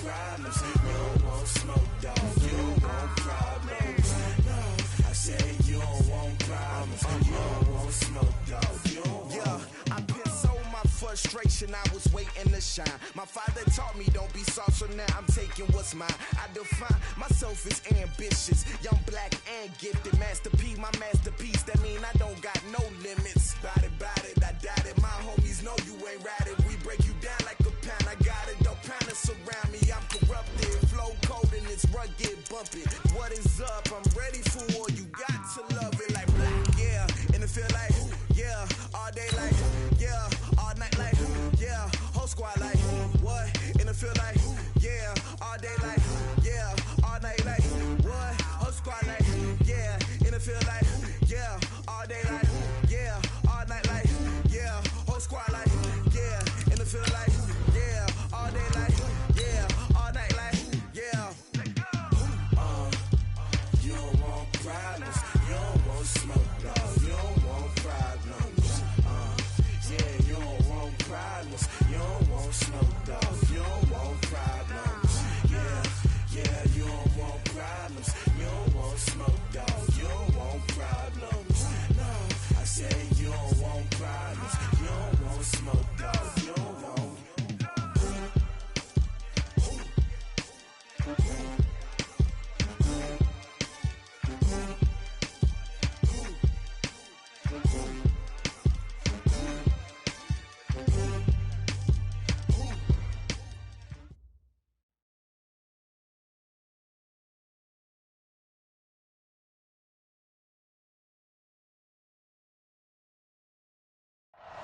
problems. You don't want smoke, dog. You don't want problems. No, I said you don't want problems. You don't want smoke, dog. You don't want. Yeah, I've been so my frustration. I was waiting to shine. My father taught me don't be soft, so now I'm taking what's mine. I define myself as ambitious, young, black, and gifted. Master P, my masterpiece. That mean I don't got no limits. Bout it, I doubt it. My homies know you ain't ratted. We break you down like a pound. I got it, don't pound us around me. I'm corrupted, flow cold and it's rugged, bumping. What is up? I'm ready for war. You got to love it like black, yeah. And it feel like, yeah, all day like, yeah, all night like, yeah, whole squad like, what? And it feel like, yeah, all day like, yeah, all night like, what? Whole squad like, yeah, and it feel like, yeah, all day like, yeah, all night like, yeah, whole squad like, yeah, and it feel like, yeah, all day like, yeah, all night like, yeah. You don't want problems, you don't want smoke, dog. You don't want problems. Yeah, you don't want problems, you don't want smoke, dog. You don't want problems. Yeah, you don't want problems, you don't want smoke, dog. You don't want problems. No, I said you don't want problems, you don't want smoke, dog. You don't want.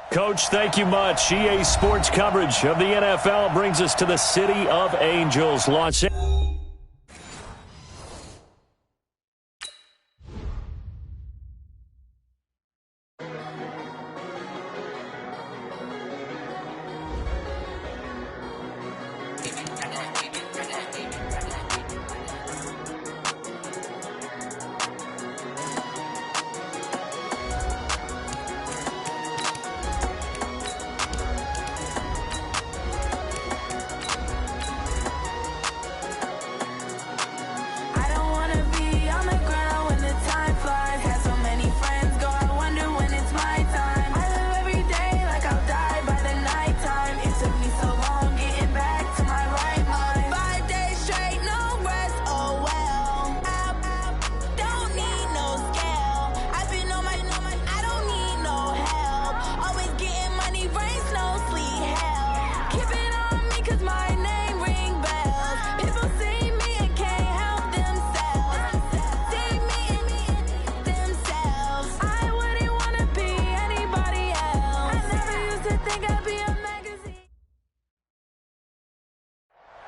Coach, thank you much. EA Sports coverage of the NFL brings us to the City of Angels, Los Angeles.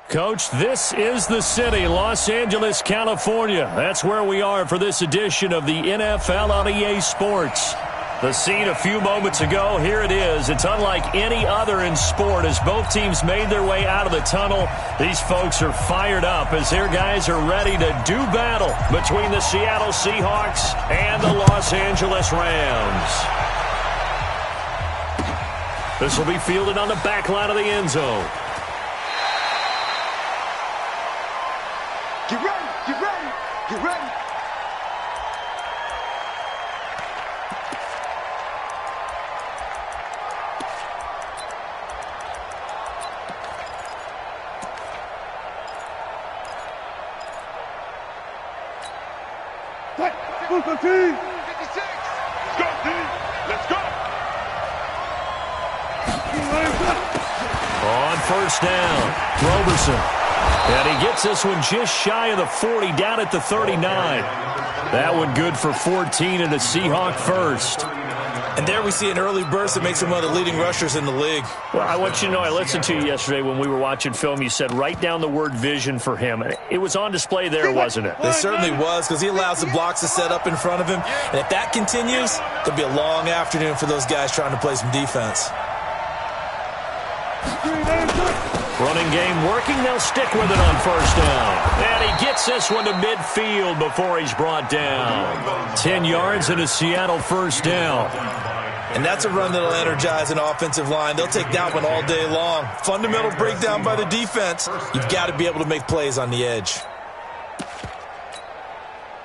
Coach, this is the city, Los Angeles, California. That's where we are for this edition of the NFL on EA Sports. The scene a few moments ago, here it is. It's unlike any other in sport as both teams made their way out of the tunnel. These folks are fired up as their guys are ready to do battle between the Seattle Seahawks and the Los Angeles Rams. This will be fielded on the back line of the end zone. Get ready, get ready, get ready. Let's go, team. 56. Let's go, team. Let's go. On first down, Roberson. And he gets this one just shy of the 40, down at the 39. That one good for 14 and a Seahawk first. And there we see an early burst that makes him one of the leading rushers in the league. Well, I want you to know, I listened to you yesterday when we were watching film. You said write down the word vision for him. It was on display there, wasn't it? It certainly was, because he allows the blocks to set up in front of him. And if that continues, it'll be a long afternoon for those guys trying to play some defense. Running game working. They'll stick with it on first down. And he gets this one to midfield before he's brought down. 10 yards and a Seattle first down. And that's a run that'll energize an offensive line. They'll take that one all day long. Fundamental breakdown by the defense. You've got to be able to make plays on the edge.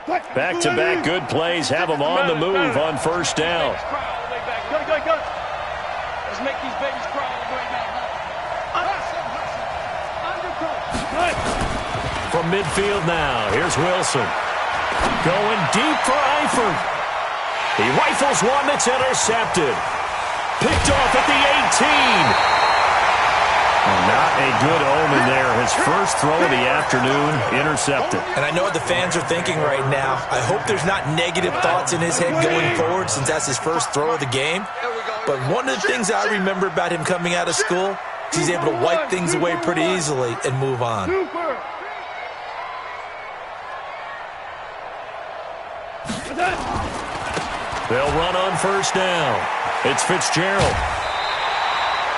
Back-to-back good plays have them on the move on first down. Go. Let's make these babies cry all the way back. From midfield now, here's Wilson. Going deep for Eifert. He rifles one that's intercepted. Picked off at the 18. Not a good omen there. His first throw of the afternoon intercepted. And I know what the fans are thinking right now. I hope there's not negative thoughts in his head going forward since that's his first throw of the game. But one of the things I remember about him coming out of school is he's able to wipe things away pretty easily and move on. They'll run on first down. It's Fitzgerald.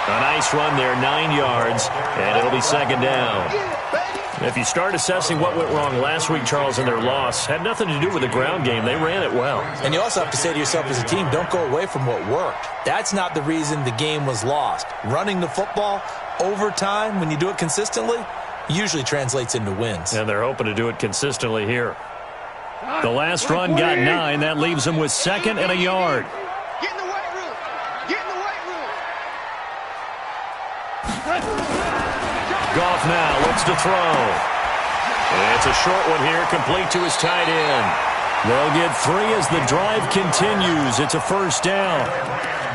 A nice run there, 9 yards, and it'll be second down. If you start assessing what went wrong last week, Charles, in their loss, had nothing to do with the ground game. They ran it well. And you also have to say to yourself as a team, don't go away from what worked. That's not the reason the game was lost. Running the football over time, when you do it consistently, usually translates into wins. And they're hoping to do it consistently here. The last run got 9. That leaves them with second and a yard. Get in the weight room. Get in the weight room. Goff now looks to throw. It's a short one here, complete to his tight end. They'll get 3 as the drive continues. It's a first down.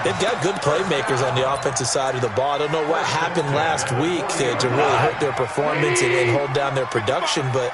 They've got good playmakers on the offensive side of the ball. I don't know what happened last week to really hurt their performance and hold down their production, but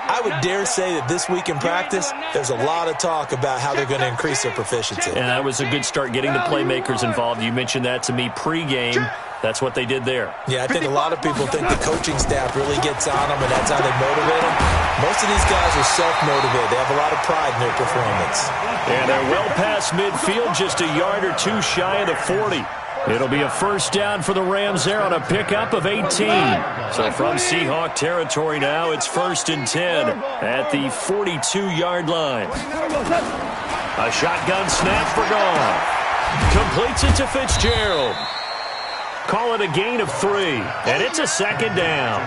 I would dare say that this week in practice, there's a lot of talk about how they're going to increase their proficiency. And that was a good start getting the playmakers involved. You mentioned that to me pregame. That's what they did there. Yeah, I think a lot of people think the coaching staff really gets on them, and that's how they motivate them. Most of these guys are self-motivated. They have a lot of pride in their performance. And they're well past midfield, just a yard or two shy of the 40. It'll be a first down for the Rams there on a pickup of 18. So from Seahawk territory now, it's 1st and 10 at the 42-yard line. A shotgun snap for Goff. Completes it to Fitzgerald. Call it a gain of 3, and it's a second down.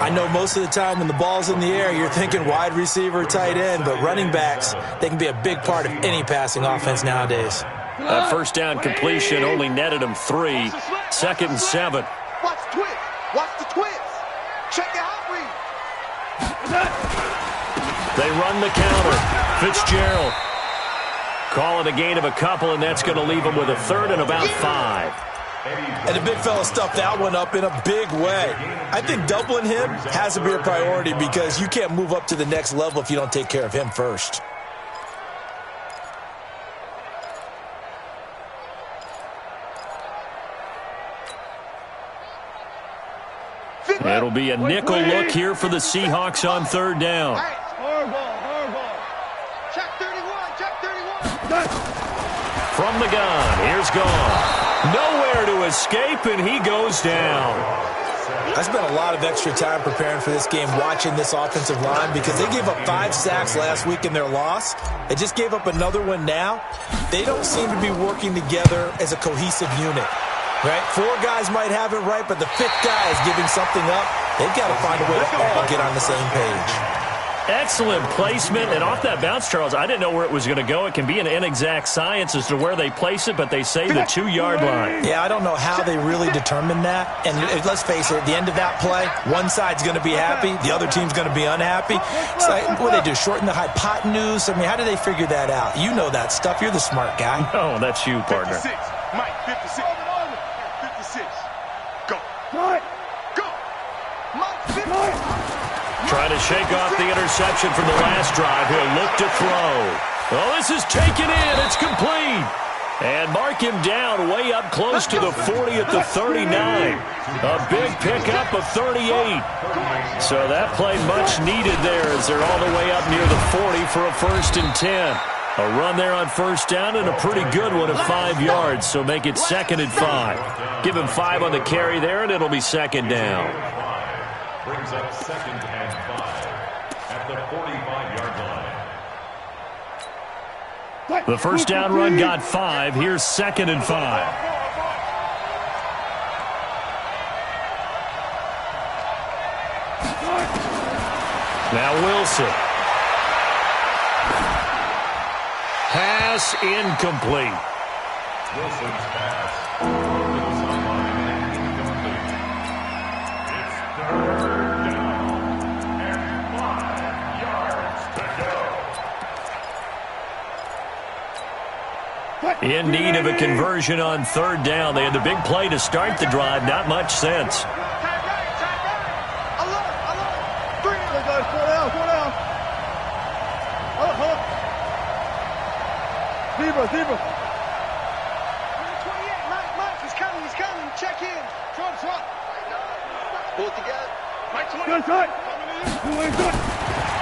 I know most of the time when the ball's in the air, you're thinking wide receiver, tight end, but running backs, they can be a big part of any passing offense nowadays. That first down completion only netted him 3. 2nd and 7. Watch the twist. Watch the twist. Check the hot read. They run the counter. Fitzgerald. Call it a gain of a couple, and that's going to leave him with a 3rd and about 5. And the big fella stuffed that one up in a big way. I think doubling him has to be a priority because you can't move up to the next level if you don't take care of him first. It'll be a nickel look here for the Seahawks on 3rd down. Hardball. Check 31. Check 31. From the gun, here's Goff. Nowhere to escape, and he goes down. I spent a lot of extra time preparing for this game watching this offensive line because they gave up 5 sacks last week in their loss. They just gave up another one now. They don't seem to be working together as a cohesive unit. Right? 4 guys might have it right, but the 5th guy is giving something up. They've got to find a way to all get on the same page. Excellent placement, and off that bounce, Charles, I didn't know where it was going to go. It can be an inexact science as to where they place it, but they say the 2-yard line. Yeah, I don't know how they really determine that. And let's face it, at the end of that play, one side's going to be happy, the other team's going to be unhappy. It's like, what do they do, shorten the hypotenuse? I mean, how do they figure that out? You know that stuff. You're the smart guy. Oh, that's you, partner. 56. Mike, 56. 56. Go. Go. Mike, 56. Trying to shake off the interception from the last drive. He'll look to throw. Oh, this is taken in. It's complete. And mark him down way up close to the 40 at the 39. A big pickup of 38. So that play much needed there as they're all the way up near the 40 for a 1st and 10. A run there on first down and a pretty good one of 5 yards, so make it 2nd and 5. Give him 5 on the carry there, and it'll be 2nd down. Brings up 2nd and 5 at the 45-yard line. The first down run got 5. Here's 2nd and 5. Now Wilson. Pass incomplete. Wilson's pass. To the sideline and incomplete. It's 3rd down and 5 yards to go. In need of a conversion on 3rd down. They had the big play to start the drive. Not much sense. Zebra. 28, Mike, he's coming. Check in. Trot. Pull it together. Good.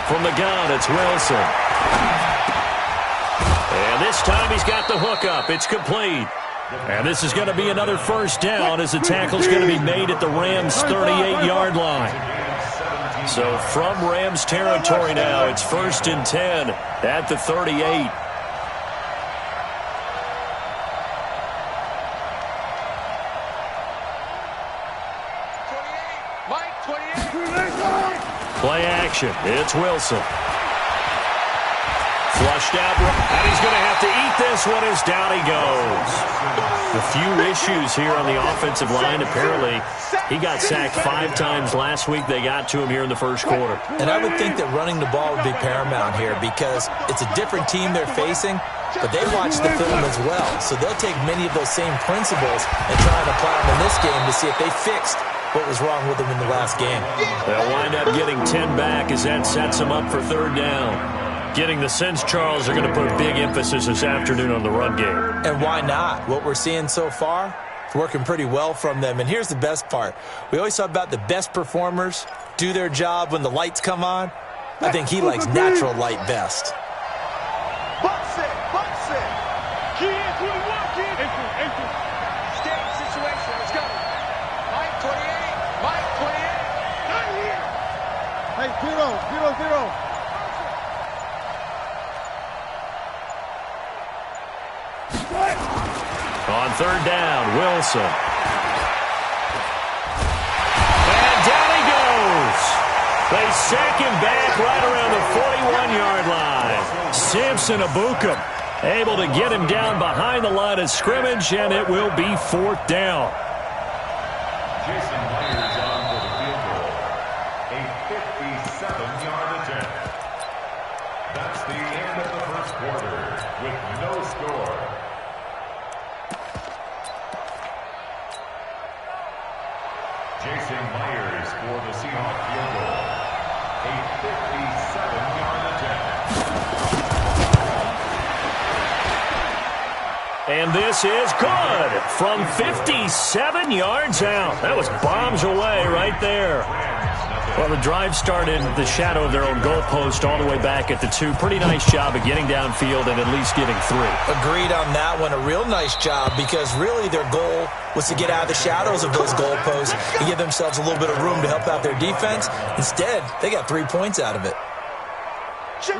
From the gun, it's Wilson. And this time he's got the hook up. It's complete. And this is going to be another first down as the tackle's going to be made at the Rams' 38-yard line. So from Rams territory now, it's 1st and 10 at the 38. Play action. It's Wilson. Flushed out, and he's going to have to eat this one as down he goes. A few issues here on the offensive line. Apparently, he got sacked 5 times last week. They got to him here in the first quarter. And I would think that running the ball would be paramount here because it's a different team they're facing, but they watch the film as well. So they'll take many of those same principles and try and apply them in this game to see if they fixed what was wrong with them in the last game. They'll wind up getting 10 back as that sets them up for 3rd down. Getting the sense, Charles, are going to put big emphasis this afternoon on the run game. And why not? What we're seeing so far, it's working pretty well from them. And here's the best part. We always talk about the best performers do their job when the lights come on. I think he likes natural light best. Box it. Key into the work. Into. Stay situation. Let's go. Mike 28. Not here. Hey, 0. On 3rd down, Wilson. And down he goes. They sack him back right around the 41-yard line. Samson Abukum able to get him down behind the line of scrimmage, and it will be 4th down. Jason Myers on for the field goal. A 57-yard attempt. That's the end of the first quarter with no score. Jason Myers for the Seahawks field goal. A 57-yard attempt. And this is good from 57 yards out. That was bombs away right there. Well, the drive started in the shadow of their own goalpost all the way back at the 2. Pretty nice job of getting downfield and at least getting 3. Agreed on that one. A real nice job because really their goal was to get out of the shadows of those goalposts and give themselves a little bit of room to help out their defense. Instead, they got 3 points out of it.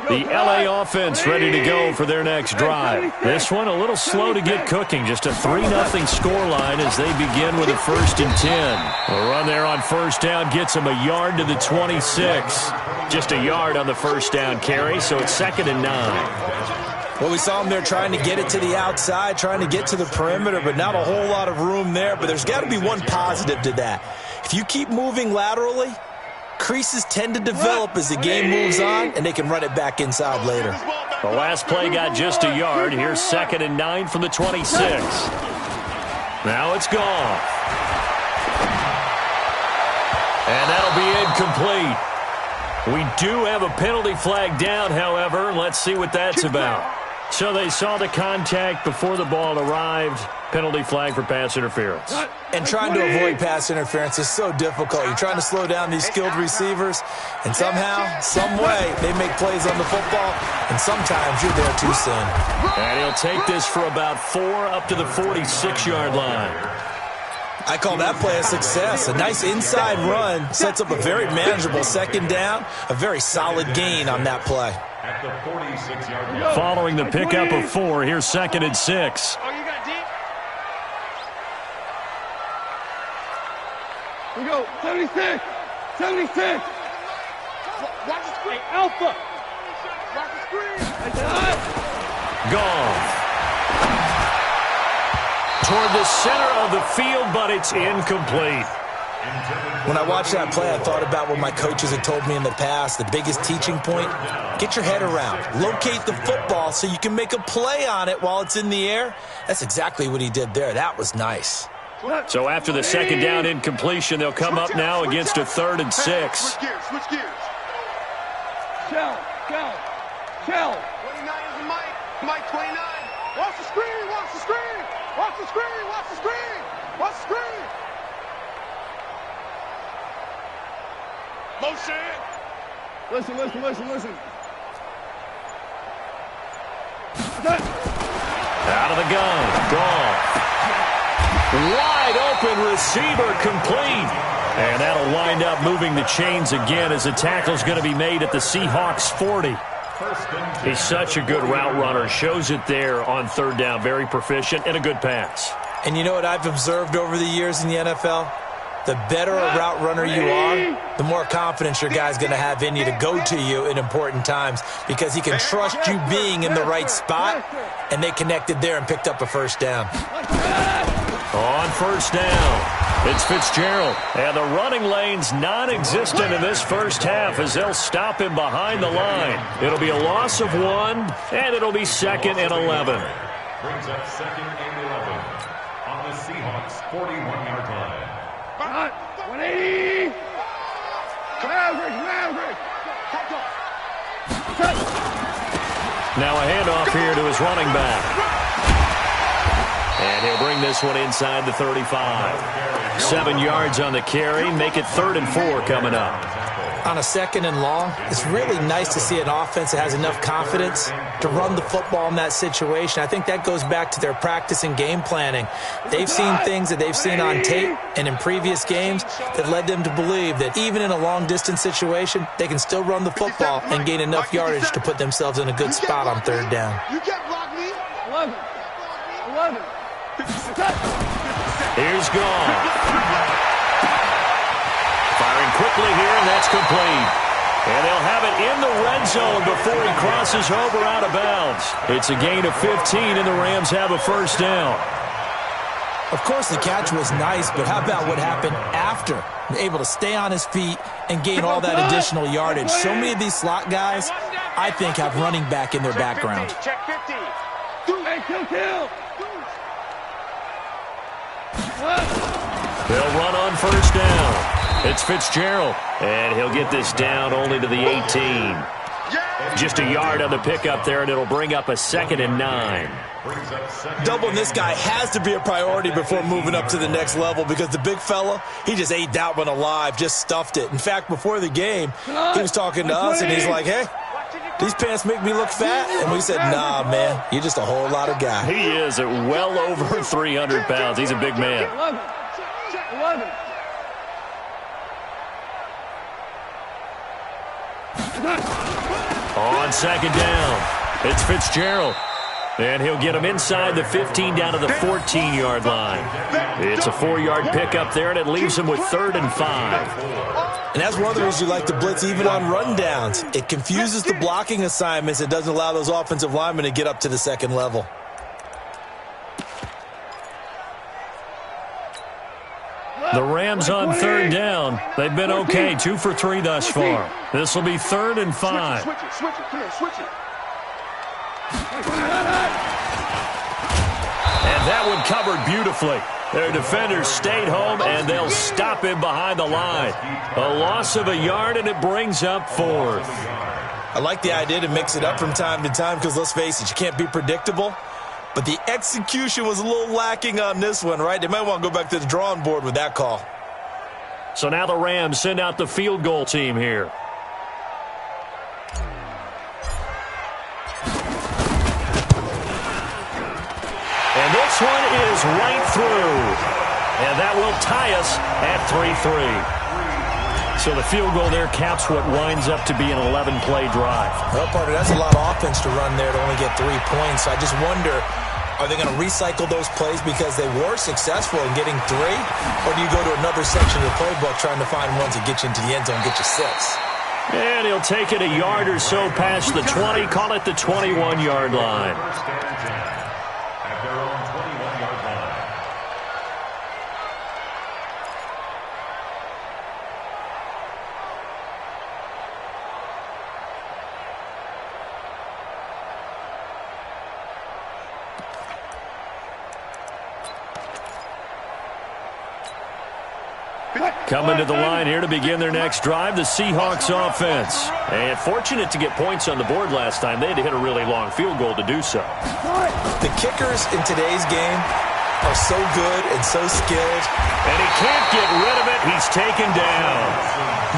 The LA offense ready to go for their next drive. This one a little slow to get cooking. Just a 3-0 scoreline as they begin with a 1st and 10. A run there on 1st down gets them a yard to the 26. Just a yard on the 1st down carry, so it's 2nd and 9. Well, we saw them there trying to get it to the outside, trying to get to the perimeter, but not a whole lot of room there. But there's got to be one positive to that. If you keep moving laterally, creases tend to develop as the game moves on, and they can run it back inside later. The last play got just a yard. Here's 2nd and 9 from the 26. Now it's gone. And that'll be incomplete. We do have a penalty flag down, however. Let's see what that's about. So they saw the contact before the ball arrived. Penalty flag for pass interference. And trying to avoid pass interference is so difficult. You're trying to slow down these skilled receivers, and somehow, some way, they make plays on the football, and sometimes you're there too soon. And he'll take this for about 4 up to the 46-yard line. I call that play a success. A nice inside run sets up a very manageable second down, a very solid gain on that play. At the 46-yard line. Following the pickup of 4, here's 2nd and 6. Oh, you got deep? We go. 76. 76. Watch the screen. Alpha. Watch the screen. Gone. Toward the center of the field, but it's incomplete. When I watched that play, I thought about what my coaches had told me in the past. The biggest teaching point, get your head around. Locate the football so you can make a play on it while it's in the air. That's exactly what he did there. That was nice. So after the second down incompletion, they'll come up now against a 3rd and 6. Switch gears. Switch gears. Shell. 29 is the Mike. Mike 29. Watch the screen. Watch the screen. Watch the screen. Watch the screen. Watch the screen. Motion. Listen. Out of the gun. Gone. Wide open receiver complete. And that'll wind up moving the chains again as the tackle's going to be made at the Seahawks 40. He's such a good route runner. Shows it there on 3rd down. Very proficient and a good pass. And you know what I've observed over the years in the NFL? The better a route runner you are, the more confidence your guy's going to have in you to go to you in important times because he can trust you being in the right spot, and they connected there and picked up a 1st down. On 1st down, it's Fitzgerald. And the running lane's non-existent in this first half as they'll stop him behind the line. It'll be a loss of 1, and it'll be 2nd and 11. Brings up 2nd and 11 on the Seahawks 41-yard line. 180. Maverick. Now a handoff here to his running back. And he'll bring this one inside the 35. 7 yards on the carry. Make it 3rd and 4 coming up. On a 2nd and long, it's really nice to see an offense that has enough confidence to run the football in that situation. I think that goes back to their practice and game planning. They've seen things that they've seen on tape and in previous games that led them to believe that even in a long-distance situation, they can still run the football and gain enough yardage to put themselves in a good spot on 3rd down. You can't block me. 11. Here's gone. Firing quickly here, and that's complete. And they'll have it in the red zone before he crosses over out of bounds. It's a gain of 15, and the Rams have a 1st down. Of course, the catch was nice, but how about what happened after? Able to stay on his feet and gain all that additional yardage. So many of these slot guys, I think, have running back in their background. Check 50. Kill. They'll run on 1st down. It's Fitzgerald, and he'll get this down only to the 18. Just a yard on the pickup there, and it'll bring up a 2nd and 9. Doubling this guy has to be a priority before moving up to the next level because the big fella, he just ate that one alive, just stuffed it. In fact, before the game, he was talking to us, and he's like, hey, these pants make me look fat? And we said, nah, man, you're just a whole lot of guy. He is at well over 300 pounds. He's a big man. 11. On 2nd down, it's Fitzgerald. And he'll get him inside the 15 down to the 14-yard line. It's a 4-yard pickup there, and it leaves him with 3rd and 5. And that's one of the reasons you like to blitz even on rundowns. It confuses the blocking assignments. It doesn't allow those offensive linemen to get up to the 2nd level. The Rams on 3rd down. They've been okay, 2 for 3 thus far. This will be 3rd and 5. Switch it, clear, switch it. And that one covered beautifully. Their defenders stayed home, and they'll stop him behind the line. A loss of a yard, and it brings up 4th. I like the idea to mix it up from time to time because, let's face it, you can't be predictable. But the execution was a little lacking on this one, right? They might want to go back to the drawing board with that call. So now the Rams send out the field goal team here. And this one is right through. And that will tie us at 3-3. So the field goal there caps what winds up to be an 11-play drive. Well, partner, that's a lot of offense to run there to only get 3 points. I just wonder, are they going to recycle those plays because they were successful in getting 3? Or do you go to another section of the playbook trying to find ones that get you into the end zone and get you 6? And he'll take it a yard or so past the 20, call it the 21-yard line. First and 10 at their own 21-yard line. Coming to the line here to begin their next drive, the Seahawks offense. And fortunate to get points on the board last time. They had to hit a really long field goal to do so. The kickers in today's game are so good and so skilled. And he can't get rid of it. He's taken down.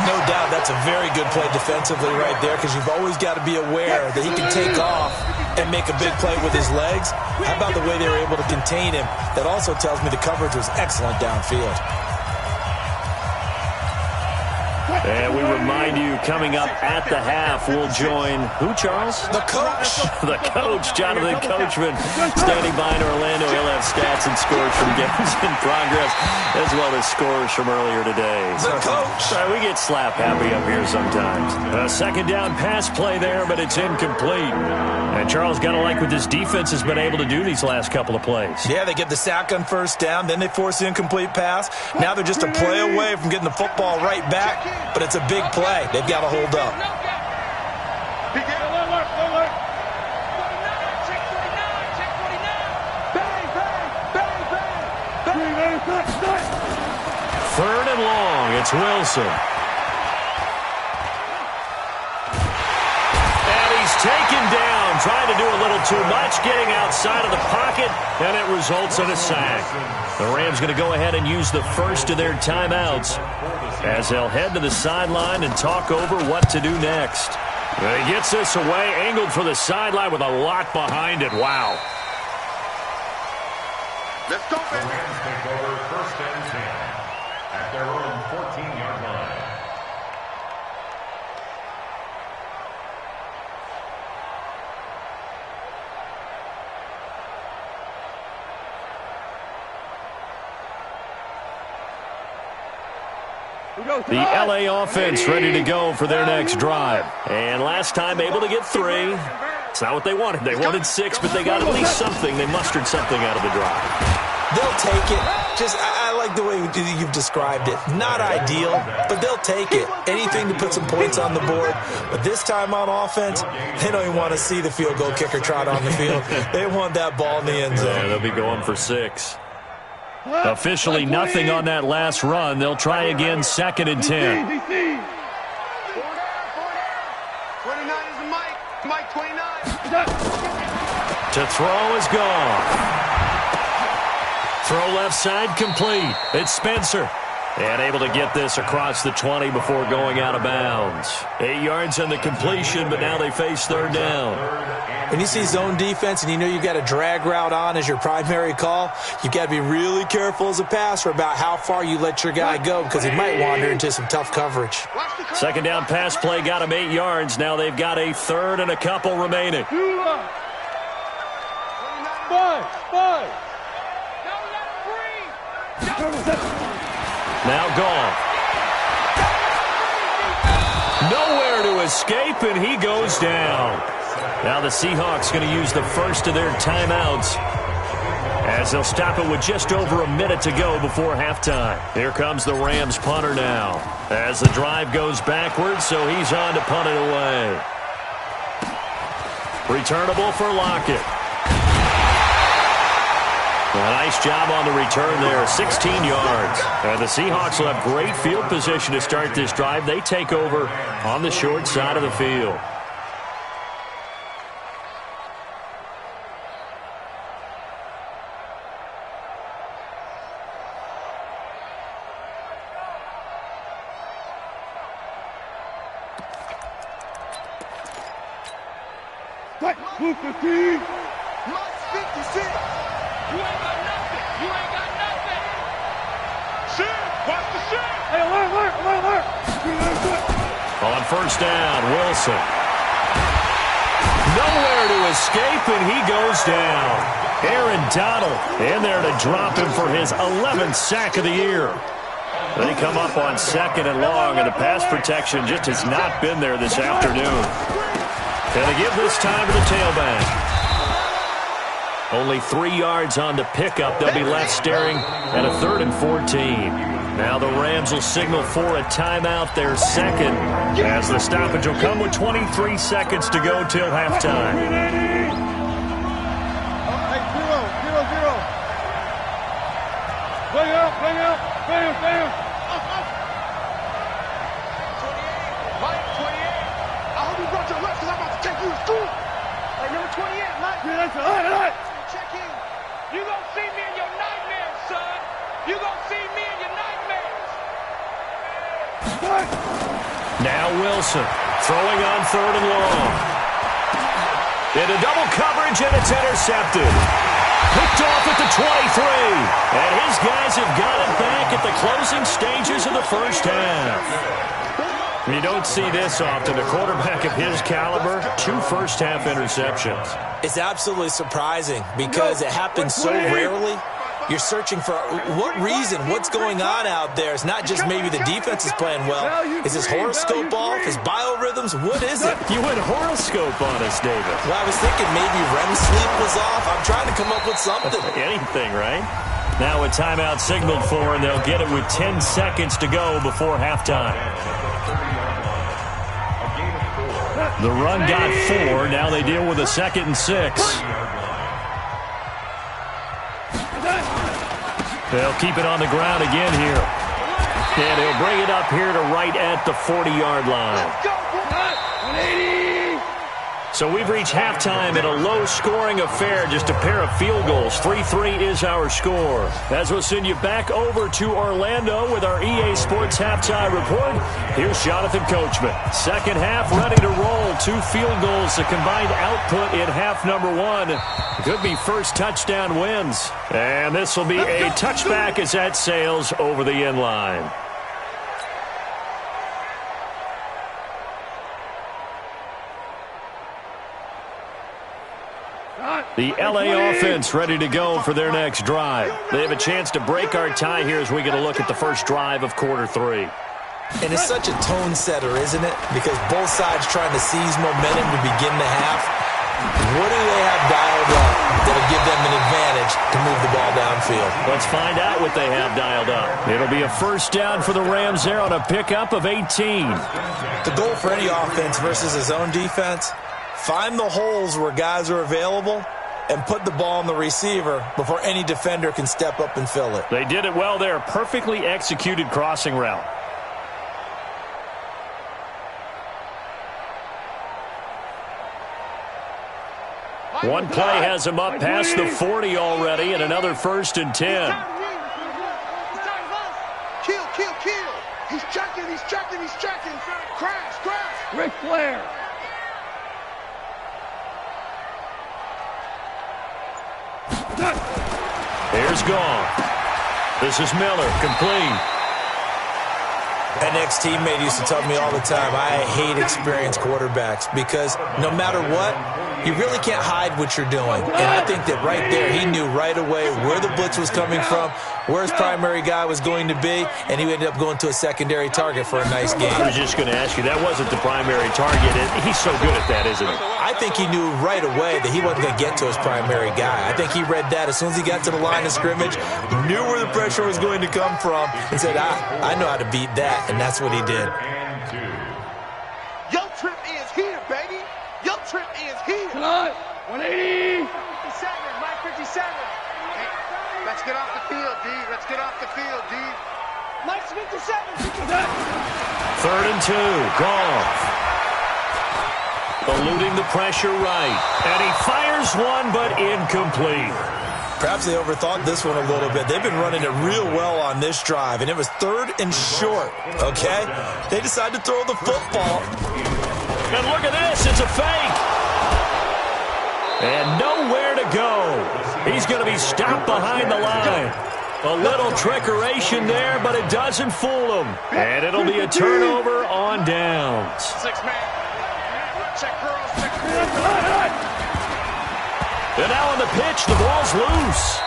No doubt that's a very good play defensively right there because you've always got to be aware that he can take off and make a big play with his legs. How about the way they were able to contain him? That also tells me the coverage was excellent downfield. And we remind you, coming up at the half, we'll join who, Charles? The coach. The coach, Jonathan Coachman, standing by in Orlando. He'll have stats and scores from games in progress, as well as scores from earlier today. The coach. Sorry, we get slap happy up here sometimes. A second down pass play there, but it's incomplete. And Charles, got to like what this defense has been able to do these last couple of plays. Yeah, they get the sack on first down, then they force the incomplete pass. Now they're just a play away from getting the football right back. But it's a big play. They've got to hold up. Third and long. It's Wilson. And he's taken down, trying to do a little too much, getting outside of the pocket, and it results in a sack. The Rams going to go ahead and use the first of their timeouts as they'll head to the sideline and talk over what to do next. He gets this away, angled for the sideline with a lot behind it. Wow. Let's go, The baby. Rams take over first and 10 at their own 14-yard line. The LA offense ready to go for their next drive. And last time able to get 3. It's not what they wanted. They wanted 6, but they got at least something. They mustered something out of the drive. They'll take it. I like the way you've described it. Not ideal, but they'll take it. Anything to put some points on the board. But this time on offense, they don't even want to see the field goal kicker trot on the field. They want that ball in the end zone. Yeah, they'll be going for 6. Officially nothing on that last run. They'll try again, 2nd and 10. 29 is Mike. Mike 29. To throw is gone. Throw left side complete. It's Spencer. And able to get this across the 20 before going out of bounds. 8 yards on the completion, but now they face third down. When you see zone defense and you know you've got a drag route on as your primary call, you've got to be really careful as a passer about how far you let your guy go because he might wander into some tough coverage. Second down pass play got him 8 yards. Now they've got a third and a couple remaining. Now gone. Nowhere to escape, and he goes down. Now the Seahawks going to use the first of their timeouts as they'll stop it with just over a minute to go before halftime. Here comes the Rams punter now as the drive goes backwards, so he's on to punt it away. Returnable for Lockett. A nice job on the return there, 16 yards. And the Seahawks will have great field position to start this drive. They take over on the short side of the field. Move 15. Must 56. You ain't got nothing. You ain't got nothing. shit! Watch the shit! Hey, alert! On first down, Wilson. Nowhere to escape, and he goes down. Aaron Donald in there to drop him for his 11th sack of the year. They come up on 2nd and long, and the pass protection just has not been there this afternoon. And they give this time to the tailback. Only 3 yards on the pickup. They'll be left staring at a 3rd and 14. Now the Rams will signal for a timeout, their second, as the stoppage will come with 23 seconds to go till halftime. Hey, 0-0. Bring up. Mike, 28. I hope you brought your left because I'm about to take you to school. Hey, number 28, Mike. Yeah, that's all right. Check in. You gonna see me in your nightmares, son. You gonna see me in your nightmares. Now Wilson throwing on 3rd and long. Into double coverage, and it's intercepted. Picked off at the 23. And his guys have got it back at the closing stages of the first half. You don't see this often. A quarterback of his caliber, 2 first-half interceptions. It's absolutely surprising because it happens so rarely. You're searching for what reason, what's going on out there. It's not just maybe the defense is playing well. Is his horoscope off? His biorhythms? What is it? You went horoscope on us, David. Well, I was thinking maybe REM sleep was off. I'm trying to come up with something. Anything, right? Now a timeout signaled for, and they'll get it with 10 seconds to go before halftime. The run got 4. Now they deal with a 2nd and 6. They'll keep it on the ground again here. And he'll bring it up here to right at the 40-yard line. So we've reached halftime in a low-scoring affair, just a pair of field goals. 3-3 is our score. As we'll send you back over to Orlando with our EA Sports Halftime Report, here's Jonathan Coachman. Second half ready to roll. 2 field goals, the combined output in half number 1. Could be first touchdown wins. And this will be a touchback as that sails over the end line. The LA offense ready to go for their next drive. They have a chance to break our tie here as we get a look at the first drive of quarter 3. And it's such a tone setter, isn't it? Because both sides trying to seize momentum to begin the half. What do they have dialed up that'll give them an advantage to move the ball downfield? Let's find out what they have dialed up. It'll be a first down for the Rams there on a pickup of 18. The goal for any offense versus his own defense, find the holes where guys are available and put the ball on the receiver before any defender can step up and fill it. They did it well there. Perfectly executed crossing route. One play has him up past the 40 already, and another 1st and 10. Kill. He's checking. Crash. Ric Flair. Here's Gone. This is Miller, complete. An ex-teammate used to tell me all the time, I hate experienced quarterbacks because no matter what, you really can't hide what you're doing. And I think that right there, he knew right away where the blitz was coming from, where his primary guy was going to be, and he ended up going to a secondary target for a nice game. I was just going to ask you, that wasn't the primary target. He's so good at that, isn't he? I think he knew right away that he wasn't going to get to his primary guy. I think he read that as soon as he got to the line of scrimmage, knew where the pressure was going to come from, and said, I know how to beat that, and that's what he did. Your trip is here, baby. Your trip is here. 180. 57, Mike 57. Hey, let's get off the field, D. Let's get off the field, D. Mike's 57. 3rd and 2. Goff. Eluding the pressure right. And he fires one, but incomplete. Perhaps they overthought this one a little bit. They've been running it real well on this drive, and it was 3rd and short, okay? They decided to throw the football. And look at this. It's a fake. And nowhere to go. He's going to be stopped behind the line. A little trickeration there, but it doesn't fool him. And it'll be a turnover on downs. 6-man. Check girls, check girls. And now on the pitch, the ball's loose.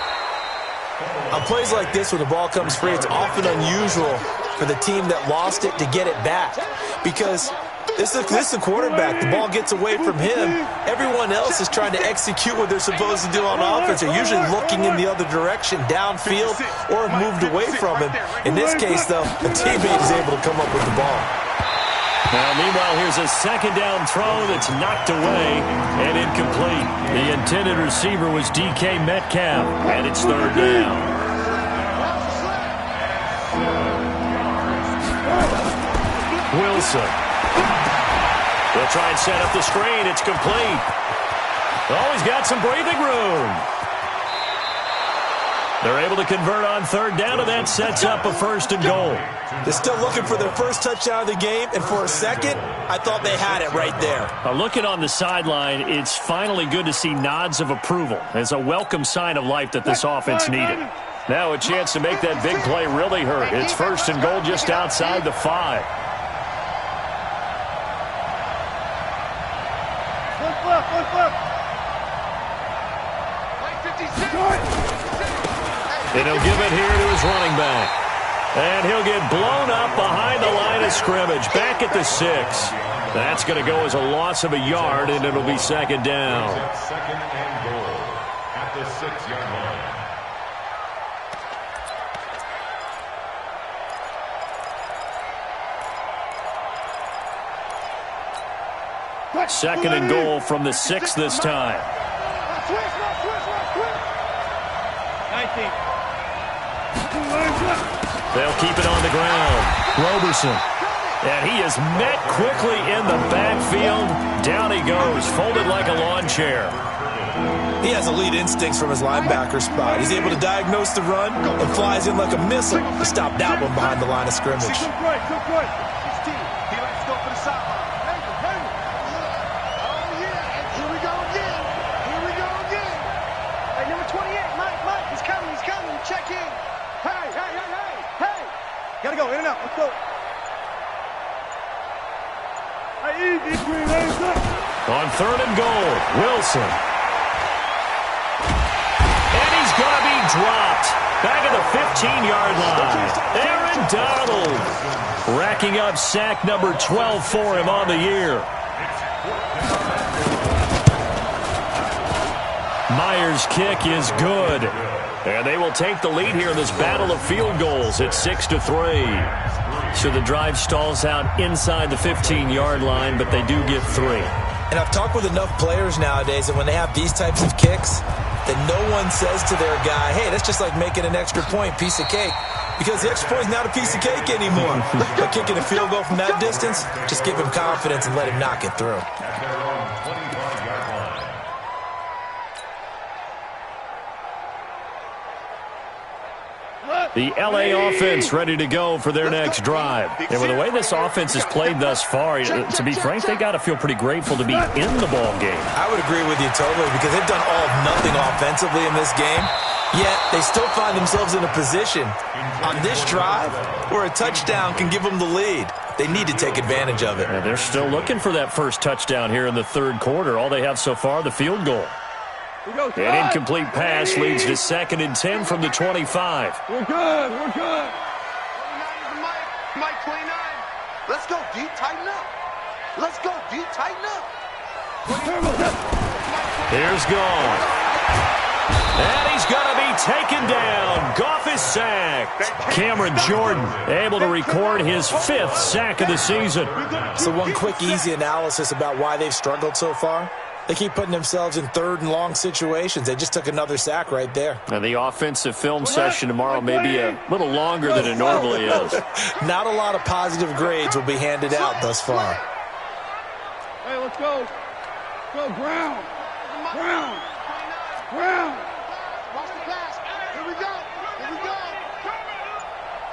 On plays like this where the ball comes free, it's often unusual for the team that lost it to get it back. Because this is a quarterback. The ball gets away from him. Everyone else is trying to execute what they're supposed to do on offense. They're usually looking in the other direction, downfield, or have moved away from him. In this case, though, a teammate is able to come up with the ball. Now, meanwhile, here's a second down throw that's knocked away and incomplete. The intended receiver was DK Metcalf, and it's third down. Wilson. They'll try and set up the screen. It's complete. Oh, he's got some breathing room. They're able to convert on third down, and that sets up a 1st and goal. They're still looking for their first touchdown of the game, and for a second, I thought they had it right there. Looking on the sideline, it's finally good to see nods of approval. It's a welcome sign of life that this offense needed. Now a chance to make that big play really hurt. It's 1st and goal just outside the 5. And he'll give it here to his running back. And he'll get blown up behind the line of scrimmage. Back at the 6. That's going to go as a loss of a yard, and it'll be 2nd down. 2nd and goal at the 6-yard line. 2nd and goal from the 6 this time. 19. They'll keep it on the ground. Roberson. And he is met quickly in the backfield. Down he goes, folded like a lawn chair. He has elite instincts from his linebacker spot. He's able to diagnose the run and flies in like a missile to stop that one behind the line of scrimmage. He likes to go for the sideline. Oh, yeah. And here we go again. Here we go again. Hey, number 28, Mike, he's coming. Check in. Hey. Gotta go, in and out. Let's go. Hey, easy, green, hands up. On 3rd and goal, Wilson. And he's going to be dropped. Back at the 15-yard line. Aaron Donald. Racking up sack number 12 for him on the year. Myers' kick is good. And they will take the lead here in this battle of field goals at 6-3. So the drive stalls out inside the 15-yard line, but they do get 3. And I've talked with enough players nowadays that when they have these types of kicks, that no one says to their guy, hey, that's just like making an extra point, piece of cake. Because the extra point is not a piece of cake anymore. But kicking a field goal from that distance, just give him confidence and let him knock it through. The L.A. offense ready to go for their next drive. And with the way this offense has played thus far, to be frank, they got to feel pretty grateful to be in the ball game. I would agree with you totally because they've done all of nothing offensively in this game, yet they still find themselves in a position on this drive where a touchdown can give them the lead. They need to take advantage of it. And they're still looking for that first touchdown here in the 3rd quarter. All they have so far, the field goal. An incomplete pass leads to 2nd and 10 from the 25. We're good. 29 is Mike 29. Let's go, D. Tighten up. Here's Goff. And he's going to be taken down. Goff is sacked. Cameron Jordan able to record his 5th sack of the season. So one quick, easy analysis about why they've struggled so far. They keep putting themselves in 3rd and long situations. They just took another sack right there. And the offensive film session tomorrow may be a little longer than it normally is. Not a lot of positive grades will be handed out thus far. Hey, let's go. Go, Brown. Watch the pass. Here we go.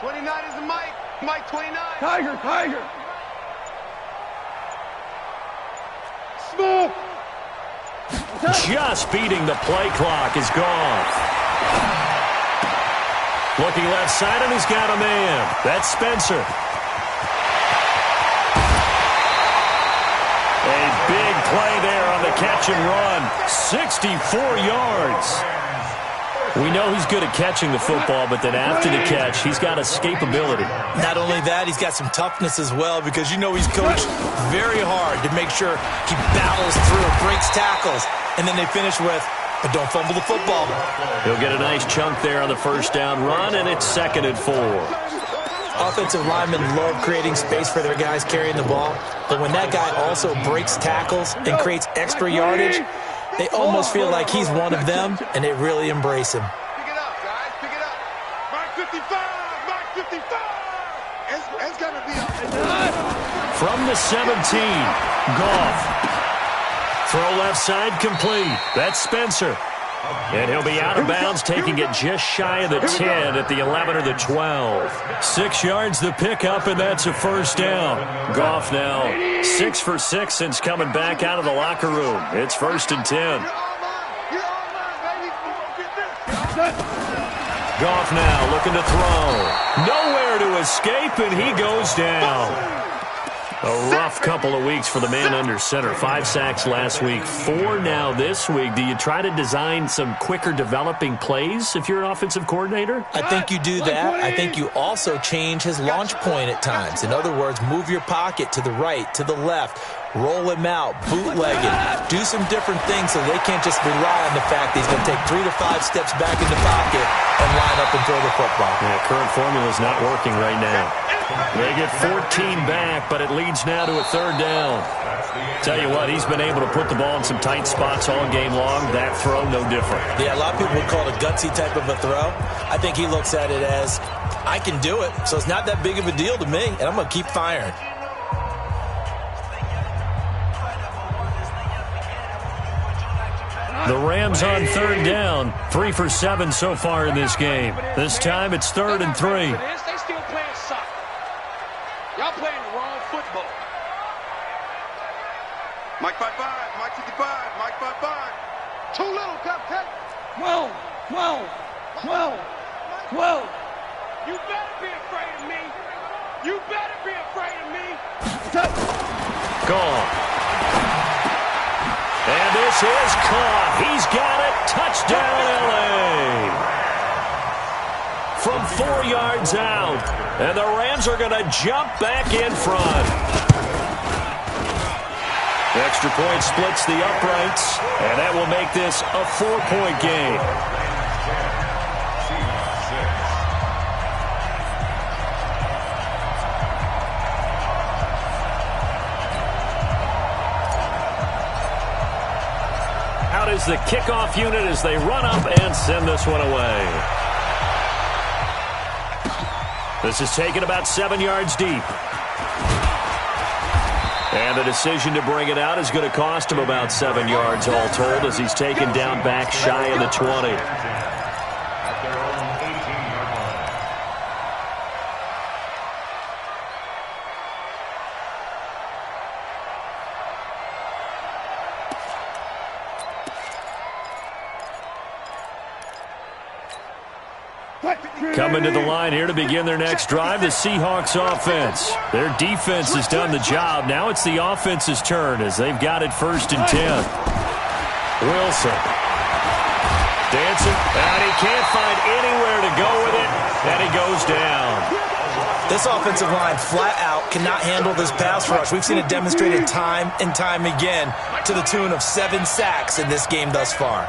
29 is Mike 29. Tiger. Smoke. Just beating the play clock is Goff. Looking left side, and he's got a man. That's Spencer. A big play there on the catch and run. 64 yards. We know he's good at catching the football, but then after the catch, he's got escapability. Not only that, he's got some toughness as well, because you know he's coached very hard to make sure he battles through, breaks tackles, and then they finish with, but don't fumble the football. He'll get a nice chunk there on the first down run, and it's 2nd and 4. Offensive linemen love creating space for their guys carrying the ball, but when that guy also breaks tackles and creates extra yardage, they almost feel like he's one of them, and they really embrace him. Pick it up, guys. Pick it up. Mark 55. Mark 55. It's going to be up. From the 17, Goff. Throw left side complete. That's Spencer. And he'll be out of bounds, taking it just shy of the 10 at the 11 or the 12. 6 yards the pickup, and that's a first down. Goff now 6 for 6 since coming back out of the locker room. It's 1st and 10. Goff now looking to throw. Nowhere to escape, and he goes down. A rough couple of weeks for the man under center. 5 sacks last week, 4 now this week. Do you try to design some quicker developing plays if you're an offensive coordinator? I think you do that. I think you also change his launch point at times. In other words, move your pocket to the right, to the left, roll him out, bootleg him, do some different things so they can't just rely on the fact that he's going to take 3 to 5 steps back in the pocket and line up and throw the football. Yeah, current formula is not working right now. They get 14 back, but it leads now to a 3rd down. Tell you what, he's been able to put the ball in some tight spots all game long. That throw, no different. Yeah, a lot of people would call it a gutsy type of a throw. I think he looks at it as, I can do it, so it's not that big of a deal to me, and I'm going to keep firing. The Rams on 3rd down. 3 for 7 so far in this game. This time it's 3rd and 3. They still playing soccer. Y'all playing the wrong football. Mike 55, Mike 55, Mike 55. Too little, cupcake. 12. You better be afraid of me. You better be afraid of me. Gone. And this is caught. He's got it. Touchdown, L.A. From 4 yards out. And the Rams are going to jump back in front. The extra point splits the uprights. And that will make this a 4-point game. Is the kickoff unit as they run up and send this one away. This is taken about 7 yards deep. And the decision to bring it out is going to cost him about 7 yards all told as he's taken down back shy of the 20. Coming to the line here to begin their next drive, the Seahawks offense. Their defense has done the job. Now it's the offense's turn as they've got it 1st and 10. Wilson. Dancing, and he can't find anywhere to go with it, and he goes down. This offensive line flat out cannot handle this pass rush. We've seen it demonstrated time and time again to the tune of 7 sacks in this game thus far.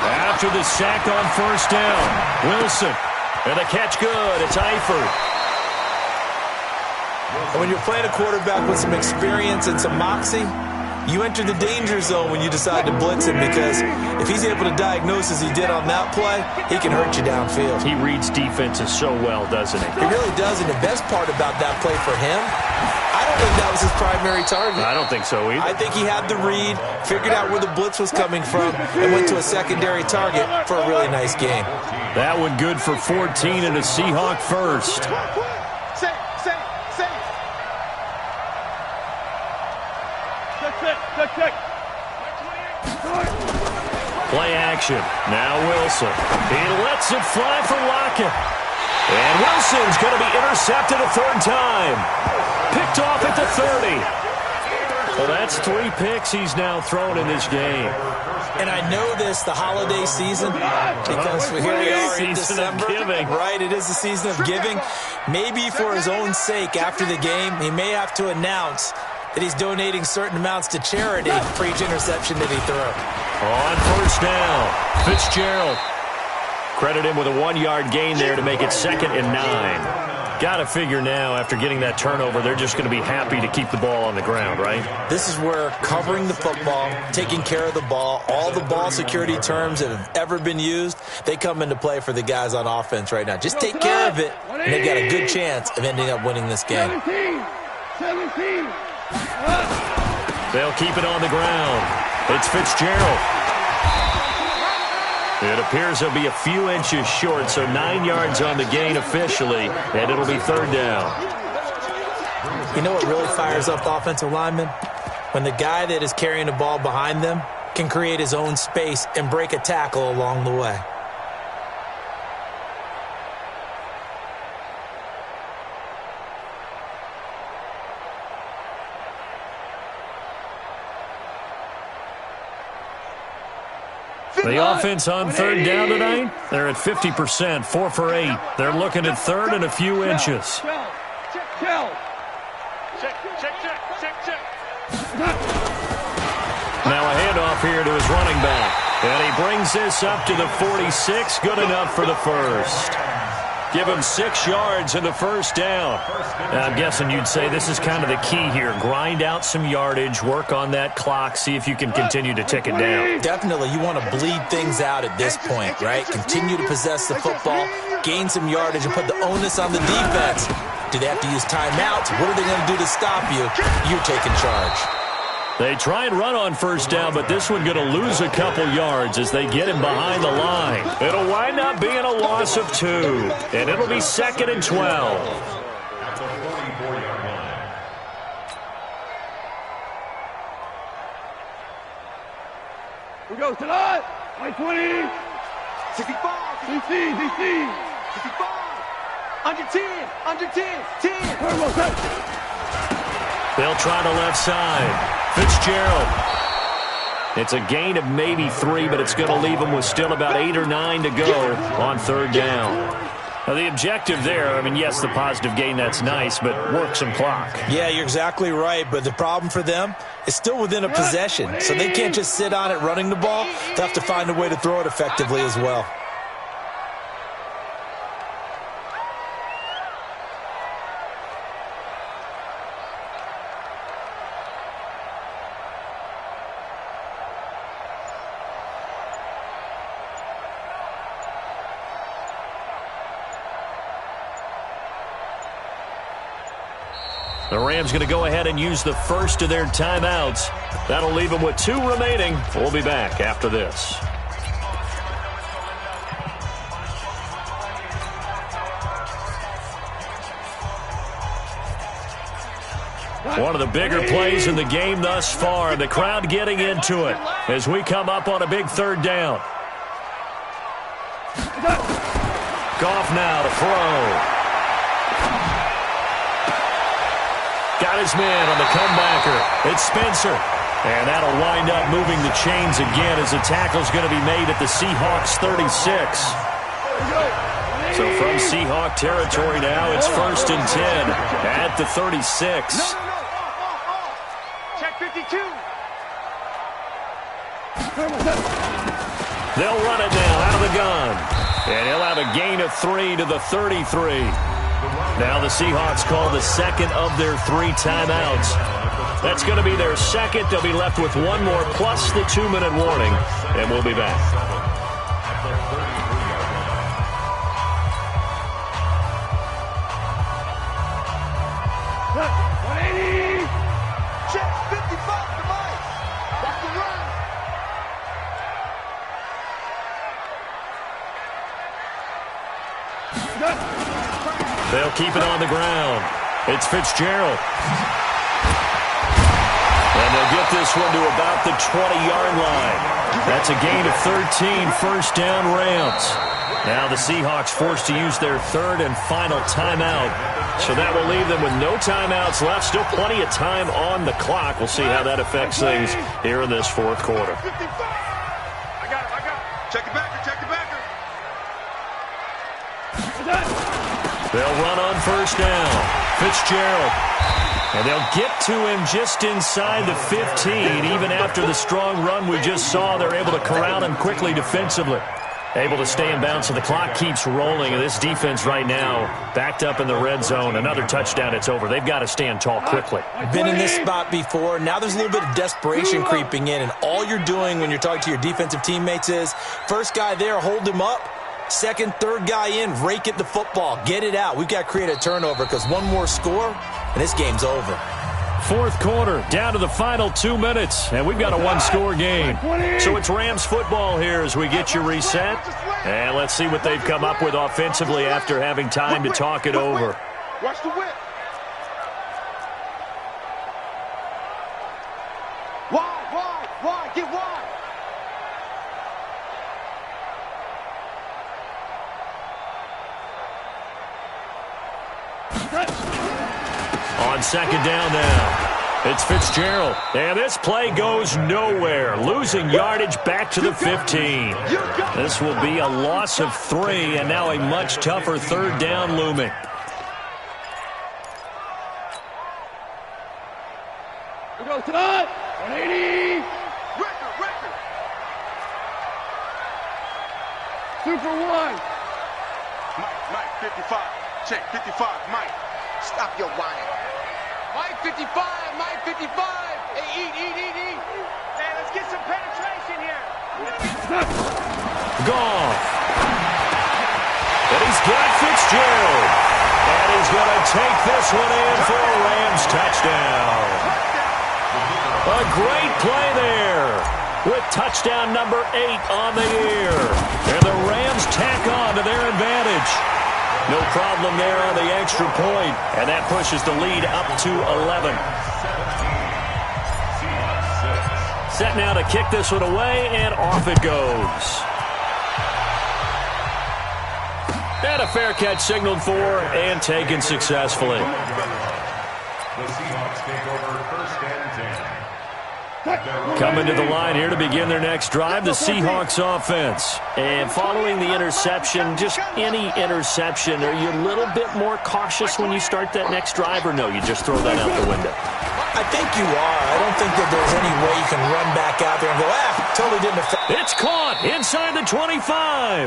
After the sack on 1st down, Wilson. And the catch good. It's Eifert. And when you're playing a quarterback with some experience and some moxie, you enter the danger zone when you decide to blitz him, because if he's able to diagnose as he did on that play, he can hurt you downfield. He reads defenses so well, doesn't he? He really does, and the best part about that play for him, I don't think that was his primary target. I don't think so either. I think he had the read, figured out where the blitz was coming from, and went to a secondary target for a really nice game. That one good for 14 and a Seahawk first. Play action. Now Wilson. He lets it fly for Lockett. And Wilson's going to be intercepted a third time. Picked off at the 30. Well, that's 3 picks he's now thrown in this game. And I know this, the holiday season, because here we are in December. Right, it is the season of giving. Maybe for his own sake, after the game, he may have to announce that he's donating certain amounts to charity for each interception that he threw. On first down, Fitzgerald. Credit him with a 1-yard gain there to make it 2nd and 9. Got to figure now, after getting that turnover, they're just going to be happy to keep the ball on the ground, right? This is where covering the football, taking care of the ball, all the ball security terms that have ever been used, they come into play for the guys on offense right now. Just take care of it, and they've got a good chance of ending up winning this game. 17. They'll keep it on the ground. It's Fitzgerald. It appears he'll be a few inches short, so 9 yards on the gain officially, and it'll be 3rd down. You know what really fires up offensive linemen? When the guy that is carrying the ball behind them can create his own space and break a tackle along the way. The offense on 3rd down tonight, they're at 50%, 4 for 8. They're looking at 3rd and a few inches. Now a handoff here to his running back. And he brings this up to the 46, good enough for the first. Give him 6 yards in the first down. I'm guessing you'd say this is kind of the key here. Grind out some yardage, work on that clock, see if you can continue to tick it down. Definitely, you want to bleed things out at this point, right? Continue to possess the football, gain some yardage, and put the onus on the defense. Do they have to use timeouts? What are they going to do to stop you? You're taking charge. They try and run on first down, but this one going to lose a couple yards as they get him behind the line. It'll wind up being a loss of 2, and it'll be 2nd and 12. At the 44-yard line. Who goes to that? 20. 65. DC. 65. Under 10. Under 10. 10. Turbo set. They'll try the left side. Fitzgerald. It's a gain of maybe 3, but it's going to leave them with still about 8 or 9 to go on 3rd down. Now, the objective there, I mean, yes, the positive gain, that's nice, but work some clock. Yeah, you're exactly right, but the problem for them is still within a possession, so they can't just sit on it running the ball. They'll have to find a way to throw it effectively as well. The Rams going to go ahead and use the first of their timeouts. That'll leave them with 2 remaining. We'll be back after this. One of the bigger plays in the game thus far. The crowd getting into it as we come up on a big 3rd down. Goff now to throw. Got his man on the comebacker. It's Spencer. And that'll wind up moving the chains again as the tackle's going to be made at the Seahawks 36. So from Seahawk territory now, it's 1st and 10 at the 36. Check 52. They'll run it now out of the gun. And he'll have a gain of 3 to the 33. Now the Seahawks call the 2nd of their 3 timeouts. That's going to be their 2nd. They'll be left with 1 more plus the 2-minute warning. And we'll be back. Check 55 device. That's the run. They'll keep it on the ground. It's Fitzgerald. And they'll get this one to about the 20-yard line. That's a gain of 13, first down Rams. Now the Seahawks forced to use their third and final timeout. So that will leave them with no timeouts left. Still plenty of time on the clock. We'll see how that affects things here in this fourth quarter. I got it. Check it backer. They'll run on first down. Fitzgerald. And they'll get to him just inside the 15. Even after the strong run we just saw, they're able to corral him quickly defensively. Able to stay in bounds, so the clock keeps rolling. And this defense right now, backed up in the red zone. Another touchdown, it's over. They've got to stand tall quickly. Been in this spot before. Now there's a little bit of desperation creeping in. And all you're doing when you're talking to your defensive teammates is, first guy there, hold him up. Second, third guy in, rake at the football. Get it out. We've got to create a turnover because one more score, and this game's over. Fourth quarter, down to the final 2 minutes, and we've got a one-score game. So it's Rams football here as we get you reset. And let's see what they've come up with offensively after having time to talk it over. Watch the whip. Wide, get wide. On second down now, it's Fitzgerald. And this play goes nowhere. Losing yardage back to the 15. This will be a loss of 3, and now a much tougher third down looming. We go tonight. 180. Record. 2 for 1. Mike, 55. Check, 55, Mike. Stop your whining. Mike 55. Hey, eat. Hey, let's get some penetration here. Gone. And he's got Fitzgerald. And he's going to take this one in for a Rams touchdown. A great play there with touchdown number 8 on the year. And the Rams tack on to their advantage. No problem there on the extra point, and that pushes the lead up to 11. Set now to kick this one away, and off it goes. And a fair catch signaled for and taken successfully. The Seahawks take over first and 10. Coming to the line here to begin their next drive, the Seahawks offense. And following the interception, just any interception, are you a little bit more cautious when you start that next drive, or no, you just throw that out the window? I think you are. I don't think that there's any way you can run back out there and go, totally didn't affect. It's caught inside the 25.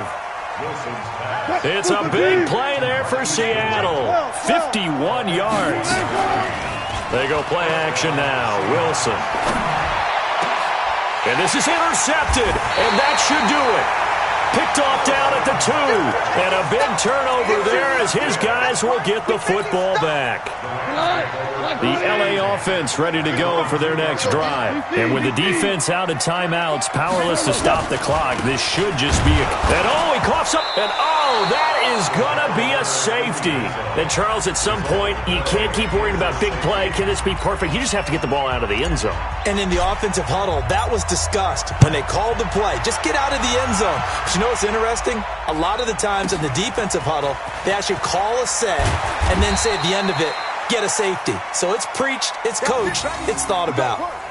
It's a big play there for Seattle. 51 yards. They go play action now. Wilson. And this is intercepted, and that should do it. Picked off down at the 2, and a big turnover there as his guys will get the football back. The LA offense ready to go for their next drive. And with the defense out of timeouts, powerless to stop the clock, this should just be and he coughs up, and that is going to be a safety. And Charles, at some point, you can't keep worrying about big play. Can this be perfect? You just have to get the ball out of the end zone. And in the offensive huddle, that was discussed when they called the play. Just get out of the end zone. But you know what's interesting? A lot of the times in the defensive huddle, they actually call a set and then say at the end of it, get a safety. So it's preached, it's coached, it's thought about.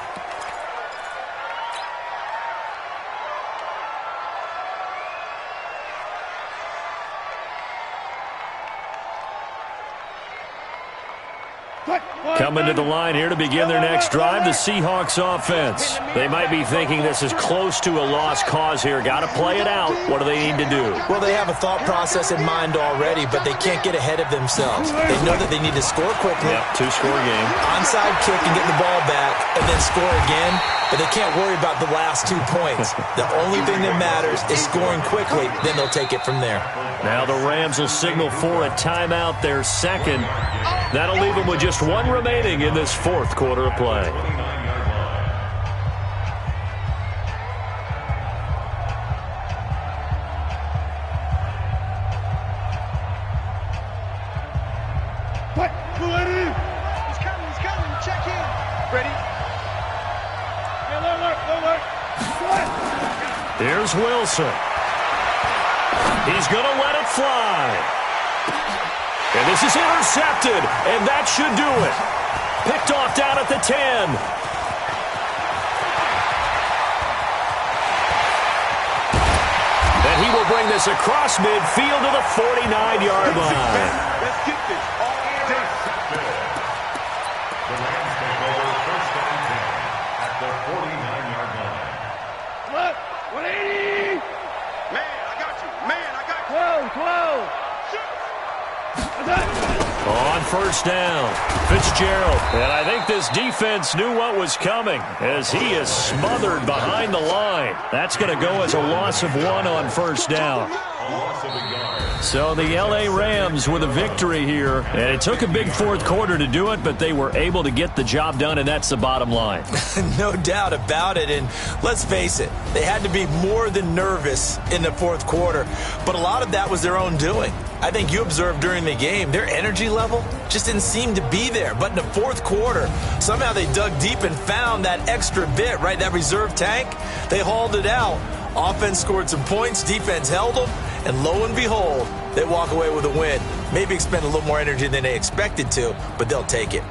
Coming to the line here to begin their next drive, the Seahawks offense. They might be thinking this is close to a lost cause here. Got to play it out. What do they need to do? Well, they have a thought process in mind already, but they can't get ahead of themselves. They know that they need to score quickly. Yep, 2-score game. Onside kick and get the ball back, and then score again. But they can't worry about the last 2 points. The only thing that matters is scoring quickly. Then they'll take it from there. Now the Rams will signal for a timeout, their second. That'll leave them with just 1 remaining in this fourth quarter of play. He's coming. Check in. Ready? Here's Wilson. He's going to let it fly. And this is intercepted, and that should do it. Picked off down at the 10. And he will bring this across midfield to the 49-yard line. Let's get this all day. The Rams take over first and 10 at the 49-yard line. Look, 180. Man, I got you. Man, I got you. 12. On first down, Fitzgerald. And I think this defense knew what was coming as he is smothered behind the line. That's going to go as a loss of 1 on first down. A loss of a yard. So the L.A. Rams with a victory here. And it took a big fourth quarter to do it, but they were able to get the job done, and that's the bottom line. No doubt about it. And let's face it, they had to be more than nervous in the fourth quarter. But a lot of that was their own doing. I think you observed during the game, their energy level just didn't seem to be there. But in the fourth quarter, somehow they dug deep and found that extra bit, right, that reserve tank. They hauled it out. Offense scored some points, defense held them, and lo and behold, they walk away with a win. Maybe expend a little more energy than they expected to, but they'll take it.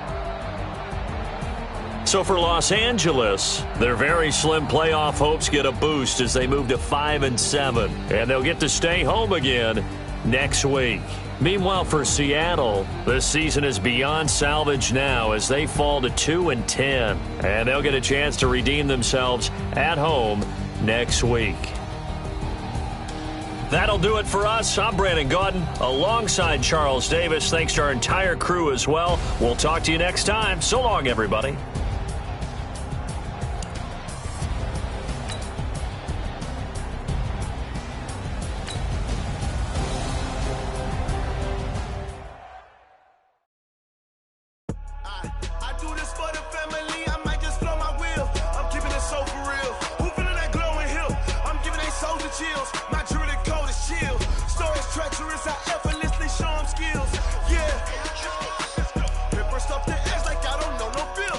So for Los Angeles, their very slim playoff hopes get a boost as they move to 5-7, and they'll get to stay home again next week. Meanwhile, for Seattle, this season is beyond salvage now as they fall to 2-10, and they'll get a chance to redeem themselves at home next week. That'll do it for us. I'm Brandon Gaudin alongside Charles Davis. Thanks to our entire crew as well. We'll talk to you next time. So long, everybody. I do this for the family, I might just blow my wheel. I'm keeping it so for real. Who feeling that glowing hill? I'm giving they soldier chills. My jewelry code is chill. Stories treacherous, I effortlessly show them skills. Yeah. Paper stuff the edge like I don't know no feel.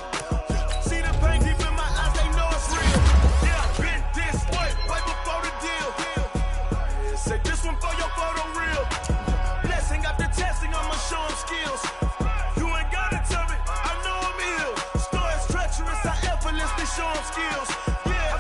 See the pain deep in my eyes, they know it's real. Yeah, been this way, way before the deal. Say this one for your photo reel. Blessing after testing, I'ma show them skills. Show them skills. Yeah,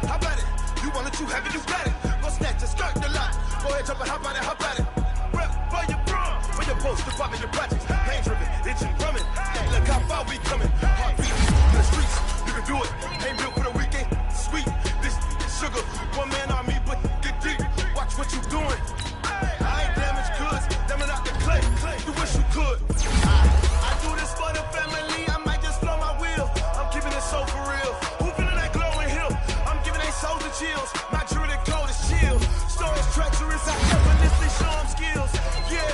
how about it? You want it, you have it, you got it. Go snatch it, skirt the lot. Go ahead, jump it, how about it? Rep for your prom, for your post, the pop in your projects. Pain driven, itching, drumming. Hey, look how far we coming. Heartbeat in the streets, you can do it. Ain't built for the weekend, sweet. This sugar, one man army, but get deep. Watch what you doing. I ain't damaged goods, damn out the clay. You wish you could. I do this for the family, I might just blow my wheel. I'm keeping it so for real. Who feeling that glowing hill? I'm giving they soldier chills. My jewelry code is chill. Stories treacherous, I effortlessly show them skills. Yeah.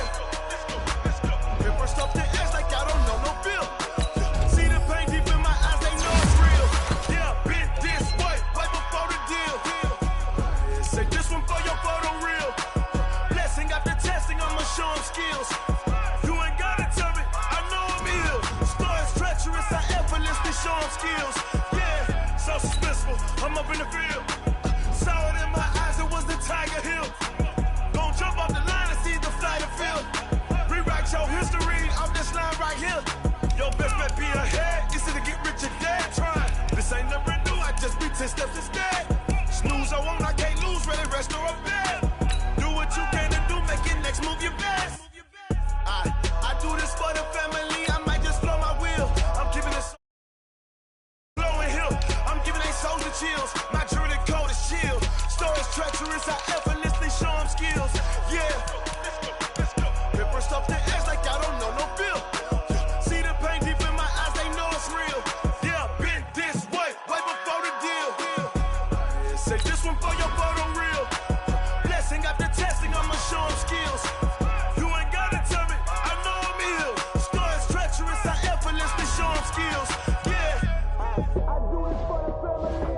Paper stuff the edge like I don't know no feel. See the pain deep in my eyes, they know it's real. Yeah, been this way, way before the deal. Say this one for your photo reel. Blessing after testing, I'ma show them skills. You ain't gotta tell me, I know I'm ill. Stories treacherous, I effortlessly show them skills. Yeah, so suspenseful, I'm up in the field. Saw it in my eyes, it was the Tiger Hill. Gon' jump off the line and see the flight of field. Rewrite your history off this line right here. Your best bet be ahead, it's to get rich or dead. Trying, this ain't never new, I just be 10 steps instead. Snooze, I won't, I can't lose, ready, rest or a bed. Do what you can to do, make it next move your best. I do this for the family, I might just blow my wheel. I'm keeping it glowing hill. I'm giving they soldier chills. My jewelry code is chill. Stories treacherous, I effortlessly show them skills. Yeah. Paper stuff the edge like I don't know no feel. See the pain deep in my eyes, they know it's real. Yeah, been this way, way before the deal. Say this one for your photo reel. Blessing after testing, I'ma show them skills. You ain't gotta tell me, I know I'm ill. Stories treacherous, I effortlessly show them skills. Yeah. I do this for the family.